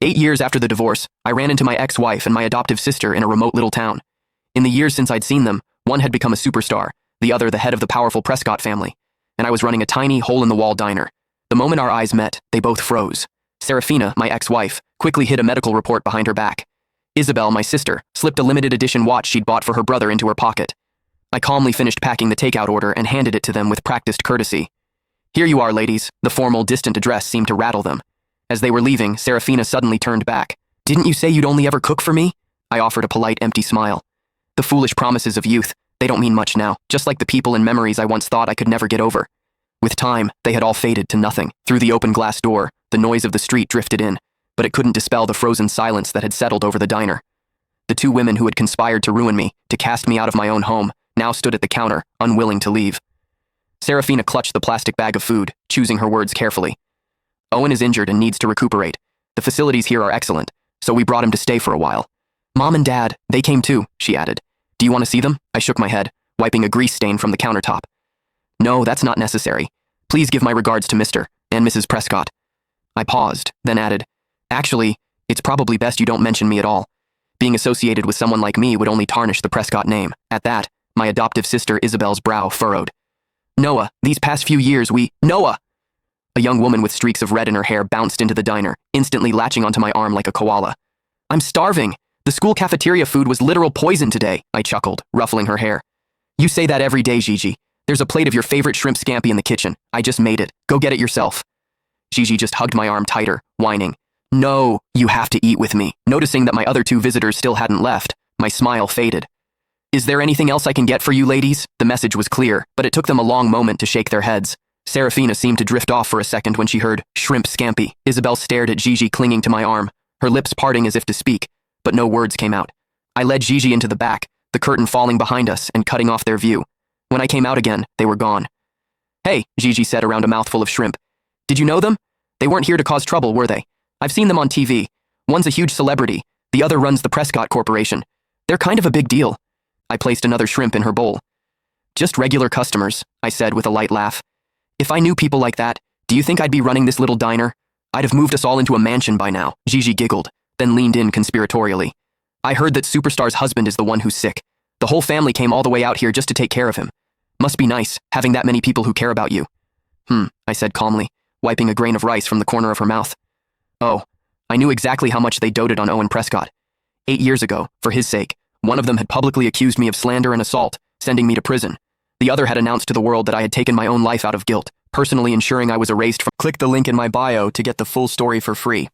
8 years after the divorce, I ran into my ex-wife and my adoptive sister in a remote little town. In the years since I'd seen them, one had become a superstar, the other the head of the powerful Prescott family, and I was running a tiny, hole-in-the-wall diner. The moment our eyes met, they both froze. Serafina, my ex-wife, quickly hid a medical report behind her back. Isabel, my sister, slipped a limited-edition watch she'd bought for her brother into her pocket. I calmly finished packing the takeout order and handed it to them with practiced courtesy. "Here you are, ladies." The formal, distant address seemed to rattle them. As they were leaving, Serafina suddenly turned back. "Didn't you say you'd only ever cook for me?" I offered a polite, empty smile. The foolish promises of youth, they don't mean much now, just like the people and memories I once thought I could never get over. With time, they had all faded to nothing. Through the open glass door, the noise of the street drifted in, but it couldn't dispel the frozen silence that had settled over the diner. The two women who had conspired to ruin me, to cast me out of my own home, now stood at the counter, unwilling to leave. Serafina clutched the plastic bag of food, choosing her words carefully. "Owen is injured and needs to recuperate. The facilities here are excellent, so we brought him to stay for a while. Mom and Dad, they came too," she added. "Do you want to see them?" I shook my head, wiping a grease stain from the countertop. "No, that's not necessary. Please give my regards to Mr. and Mrs. Prescott." I paused, then added, "Actually, it's probably best you don't mention me at all. Being associated with someone like me would only tarnish the Prescott name." At that, my adoptive sister Isabel's brow furrowed. "Noah, these past few years Noah!" A young woman with streaks of red in her hair bounced into the diner, instantly latching onto my arm like a koala. "I'm starving. The school cafeteria food was literal poison today," I chuckled, ruffling her hair. "You say that every day, Gigi. There's a plate of your favorite shrimp scampi in the kitchen. I just made it. Go get it yourself." Gigi just hugged my arm tighter, whining, "No, you have to eat with me." Noticing that my other two visitors still hadn't left, my smile faded. "Is there anything else I can get for you, ladies?" The message was clear, but it took them a long moment to shake their heads. Serafina seemed to drift off for a second when she heard shrimp scampi. Isabel stared at Gigi clinging to my arm, her lips parting as if to speak, but no words came out. I led Gigi into the back, the curtain falling behind us and cutting off their view. When I came out again, they were gone. "Hey," Gigi said around a mouthful of shrimp. "Did you know them? They weren't here to cause trouble, were they? I've seen them on TV. One's a huge celebrity, the other runs the Prescott Corporation. They're kind of a big deal." I placed another shrimp in her bowl. "Just regular customers," I said with a light laugh. "If I knew people like that, do you think I'd be running this little diner? I'd have moved us all into a mansion by now." Gigi giggled, then leaned in conspiratorially. "I heard that Superstar's husband is the one who's sick. The whole family came all the way out here just to take care of him. Must be nice, having that many people who care about you." I said calmly, wiping a grain of rice from the corner of her mouth. "Oh, I knew exactly how much they doted on Owen Prescott. 8 years ago, for his sake, one of them had publicly accused me of slander and assault, sending me to prison. The other had announced to the world that I had taken my own life out of guilt, personally ensuring I was erased from." Click the link in my bio to get the full story for free.